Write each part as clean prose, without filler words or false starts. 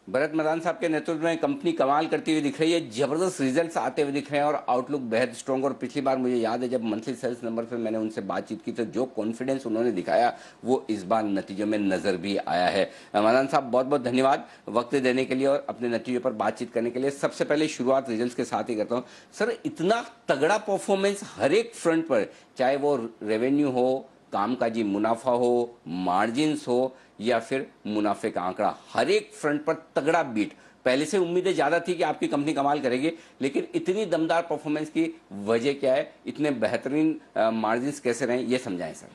भरत मदान साहब के नेतृत्व में कंपनी कमाल करती हुई दिख रही है, जबरदस्त रिजल्ट्स आते हुए दिख रहे हैं और आउटलुक बेहद स्ट्रॉन्ग। और पिछली बार मुझे याद है जब मंथली सेल्स नंबर पे मैंने उनसे बातचीत की तो जो कॉन्फिडेंस उन्होंने दिखाया वो इस बार नतीजों में नजर भी आया है। मदान साहब बहुत बहुत धन्यवाद वक्त देने के लिए और अपने नतीजों पर बातचीत करने के लिए। सबसे पहले शुरुआत रिजल्ट के साथ ही करता हूँ। सर, इतना तगड़ा परफॉर्मेंस हर एक फ्रंट पर, चाहे वो रेवेन्यू हो, कामकाजी मुनाफा हो, मार्जिन्स हो या फिर मुनाफे का आंकड़ा, हर एक फ्रंट पर तगड़ा बीट। पहले से उम्मीदें ज्यादा थी कि आपकी कंपनी कमाल करेगी, लेकिन इतनी दमदार परफॉर्मेंस की वजह क्या है? इतने बेहतरीन मार्जिन्स कैसे रहे, ये समझाएं सर।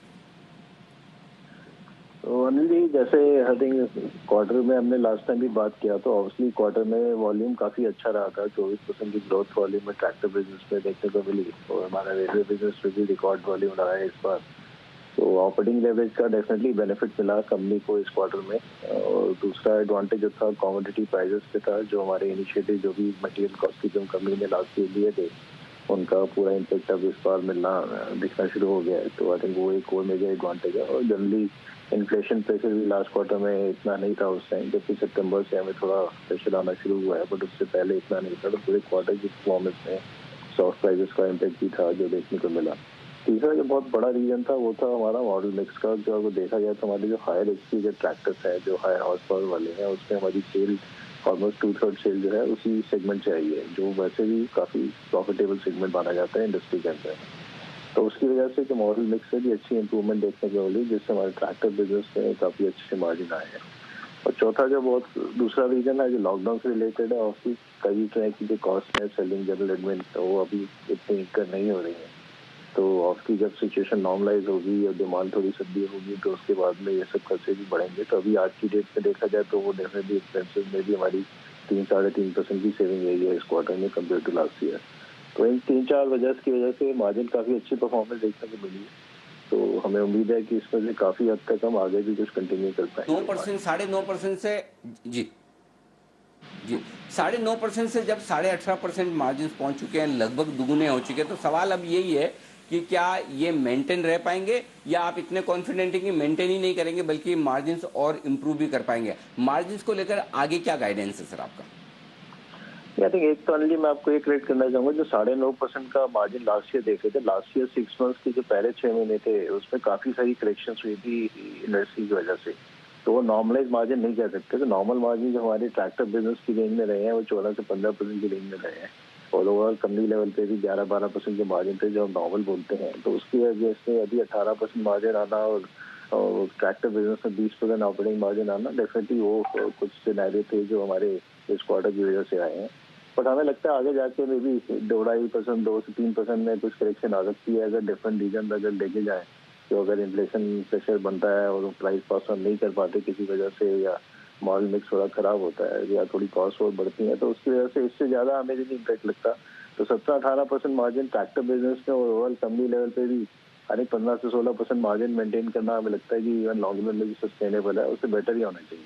तो अनिल जी, जैसे आई थिंक क्वार्टर में हमने लास्ट टाइम भी बात किया, तो ऑब्वियसली क्वार्टर में वॉल्यूम काफी अच्छा रहा था। 24% की ग्रोथ वॉल्यूम में ट्रैक्टर बिजनेस में देखने को मिली और हमारा रेलवे बिजनेस में भी रिकॉर्ड वॉल्यूम रहा है इस बार। तो ऑपरेटिंग लेवरेज का डेफिनेटली बेनिफिट मिला कंपनी को इस क्वार्टर में। और दूसरा एडवांटेज जो था कमोडिटी प्राइसेस पे था, जो हमारे इनिशिएटिव जो भी मटेरियल कॉस्ट की जो कंपनी ने लास्ट ईयर लिए थे उनका पूरा इम्पेक्ट अब इस बार मिलना दिखना शुरू हो गया है। तो आई थिंक वो एक और मेजर एडवांटेज है। और जनरली इन्फ्लेशन प्रेशर भी लास्ट क्वार्टर में इतना नहीं था उस टाइम, जबकि सितंबर से हमें थोड़ा प्रेशर आना शुरू हुआ है, बट उससे पहले इतना नहीं था। तो पूरे क्वार्टर की परफॉर्मेंस में सॉफ्ट प्राइसेस का इम्पेक्ट भी था जो देखने को मिला। तीसरा जो बहुत बड़ा रीजन था वो था हमारा मॉडल मिक्स का। जो अगर देखा जाए तो हमारे जो हायर एचपी जो ट्रैक्टर्स है, जो हायर हॉर्स पावर वाले हैं, उसमें हमारी सेल ऑलमोस्ट 2/3 सेल जो है उसी सेगमेंट से आई है, जो वैसे भी काफी प्रॉफिटेबल सेगमेंट माना जाता है इंडस्ट्री के अंदर। तो उसकी वजह से जो मॉडल मिक्स से भी अच्छी इंप्रूवमेंट देखने को मिली, जिससे हमारे ट्रैक्टर बिजनेस में काफी अच्छे मार्जिन आए हैं। और चौथा जो बहुत दूसरा रीजन है जो लॉकडाउन से रिलेटेड है, ऑफिस कई तरह की जो कॉस्ट है सेलिंग जनरल एडमिन, तो वो अभी इतनी इंकर नहीं हो रही है। तो ऑफिस जब सिचुएशन नॉर्मलाइज होगी और डिमांड थोड़ी सदी होगी तो उसके बाद में ये सब खर्चे भी बढ़ेंगे। तो अभी आज की डेट में देखा जाए तो वो डेफिनेटली एक्सपेंसेस में भी हमारी 3-3.5% की सेविंग आई है इस क्वार्टर में कम्पेयर टू लास्ट ईयर। तो इन 3-4 वजह की वजह से मार्जिन काफी अच्छी परफॉर्मेंस देखने को मिली है। तो हमें उम्मीद है कि इसमें से काफी हद तक हम आगे भी कुछ कंटिन्यू कर पाएंगे 9%, 9.5% से, जी जी, 9.5% से जब 18.5% मार्जिन पहुंच चुके हैं, लगभग दुगुने हो चुके हैं, तो सवाल अब यही है कि क्या ये मेंटेन रह पाएंगे या आप इतने कॉन्फिडेंट हैं कि मेंटेन ही नहीं करेंगे बल्कि मार्जिन और इंप्रूव भी कर पाएंगे? मार्जिन को लेकर आगे क्या गाइडेंस है सर आपका? आई थिंक एक तो अनिल मैं आपको एक रेट करना चाहूंगा, जो 9.5% का मार्जिन लास्ट ईयर देखे थे, लास्ट ईयर 6 मंथ्स के जो पहले 6 महीने थे उसमें काफी सारी करेक्शन हुई थी इंडस्ट्री की वजह से। तो वो नॉर्मलाइज मार्जिन नहीं कह सकते। तो नॉर्मल मार्जिन जो हमारे ट्रैक्टर बिजनेस की रेंज में रहे हैं वो 14 से 15% की रेंज में रहे हैं। और ओवरऑल कंपनी लेवल पे भी 11-12% के मार्जिन थे जो हम नॉर्मल बोलते हैं। तो उसकी वजह से अभी 18% मार्जिन आना और ट्रैक्टर बिजनेस में 20% ऑपरेटिंग मार्जिन आना, डेफिनेटली वो कुछ सिनेरियो थे जो हमारे इस क्वार्टर की वजह से आए हैं। बट हमें लगता है आगे जाके मे बी 2.5%, 2 से 3% में कुछ करेक्शन आ सकती है, अगर डिफरेंट रीजन अगर देखे जाए। तो अगर इन्फ्लेशन प्रेशर बनता है और प्राइस पास ऑन नहीं कर पाते किसी वजह से, या मॉडल मिक्स थोड़ा खराब होता है, या थोड़ी कॉस्ट और बढ़ती है, तो उसकी वजह से इससे ज्यादा हमें नहीं इम्पैक्ट लगता। तो 17-18% मार्जिन ट्रैक्टर बिजनेस में और ओवरऑल कंपनी लेवल पे भी हर 15 से 16% मार्जिन मेंटेन करना हमें लगता है कि इवन लॉन्ग रन में भी सस्टेनेबल है, उससे बेटर ही होना चाहिए।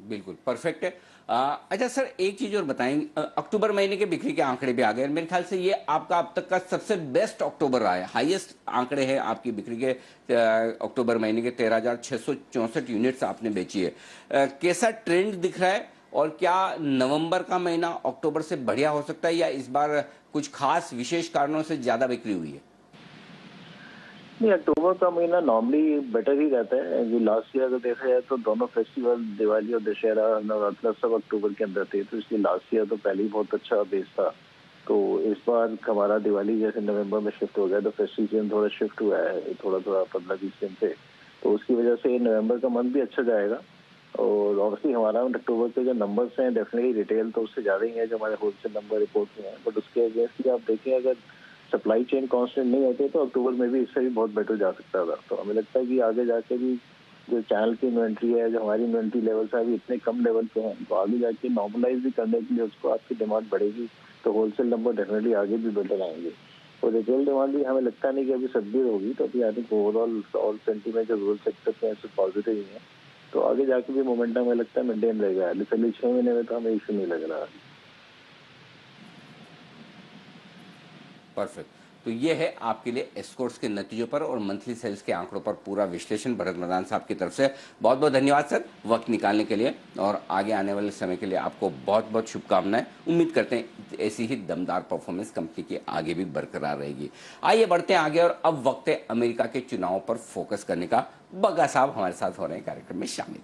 बिल्कुल परफेक्ट है। अच्छा सर, एक चीज और बताएंगे, अक्टूबर महीने के बिक्री के आंकड़े भी आ गए। मेरे ख्याल से ये आपका अब तक का सबसे बेस्ट अक्टूबर रहा है, हाईएस्ट आंकड़े हैं आपकी बिक्री के। अक्टूबर महीने के 13,664 यूनिट्स आपने बेची है। कैसा ट्रेंड दिख रहा है और क्या नवंबर का महीना अक्टूबर से बढ़िया हो सकता है या इस बार कुछ खास विशेष कारणों से ज्यादा बिक्री हुई है? नहीं, अक्टूबर का महीना नॉर्मली बेटर ही रहता है। जो लास्ट ईयर अगर देखा जाए तो दोनों फेस्टिवल दिवाली और दशहरा नवरात्र सब अक्टूबर के अंदर थे, तो इसलिए लास्ट ईयर तो पहले ही बहुत अच्छा बेस था। तो इस बार हमारा दिवाली जैसे नवंबर में शिफ्ट हो गया, तो फेस्टिव सीजन थोड़ा शिफ्ट हुआ है, थोड़ा थोड़ा 15-20 दिन से। तो उसकी वजह से नवंबर का मंथ भी अच्छा जाएगा। और ऑब्वियसली हमारा अक्टूबर के जो नंबर्स हैं डेफिनेटली रिटेल तो उससे ज्यादा ही है जो हमारे होलसेल नंबर रिपोर्ट में है। बट उसके अगेंस्ट भी आप देखें, अगर सप्लाई चेन कांस्टेंट नहीं होते तो अक्टूबर में भी इससे भी बहुत बेटर जा सकता था। तो हमें लगता है कि आगे जाके भी जो चैनल की इन्वेंट्री है, जो हमारी इन्वेंट्री लेवल है अभी इतने कम लेवल पे हैं, तो आगे जाके नॉर्मलाइज भी करने के लिए उसको आपकी डिमांड बढ़ेगी, तो होलसेल नंबर डेफिनेटली आगे भी बेटर आएंगे। और रिटेल डिमांड भी हमें लगता नहीं कि अभी सदबीर होगी। तो अभी I think overall all sentiment जो रूरल सेक्टर पे ऐसे पॉजिटिव ही है। तो आगे जाके भी मोमेंटम हमें लगता है मेंटेन रहेगा। पिछले 6 महीने में तो हमें इशू नहीं लग रहा। परफेक्ट। तो ये है आपके लिए एस्कॉर्ट्स के नतीजों पर और मंथली सेल्स के आंकड़ों पर पूरा विश्लेषण भरत मदान साहब की तरफ से। बहुत बहुत धन्यवाद सर वक्त निकालने के लिए, और आगे आने वाले समय के लिए आपको बहुत बहुत शुभकामनाएं। उम्मीद करते हैं ऐसी ही दमदार परफॉर्मेंस कंपनी की आगे भी बरकरार रहेगी। आइए बढ़ते हैं आगे, और अब वक्त है अमेरिका के चुनाव पर फोकस करने का। बग्गा साहब हमारे साथ हो रहे हैं कार्यक्रम में शामिल।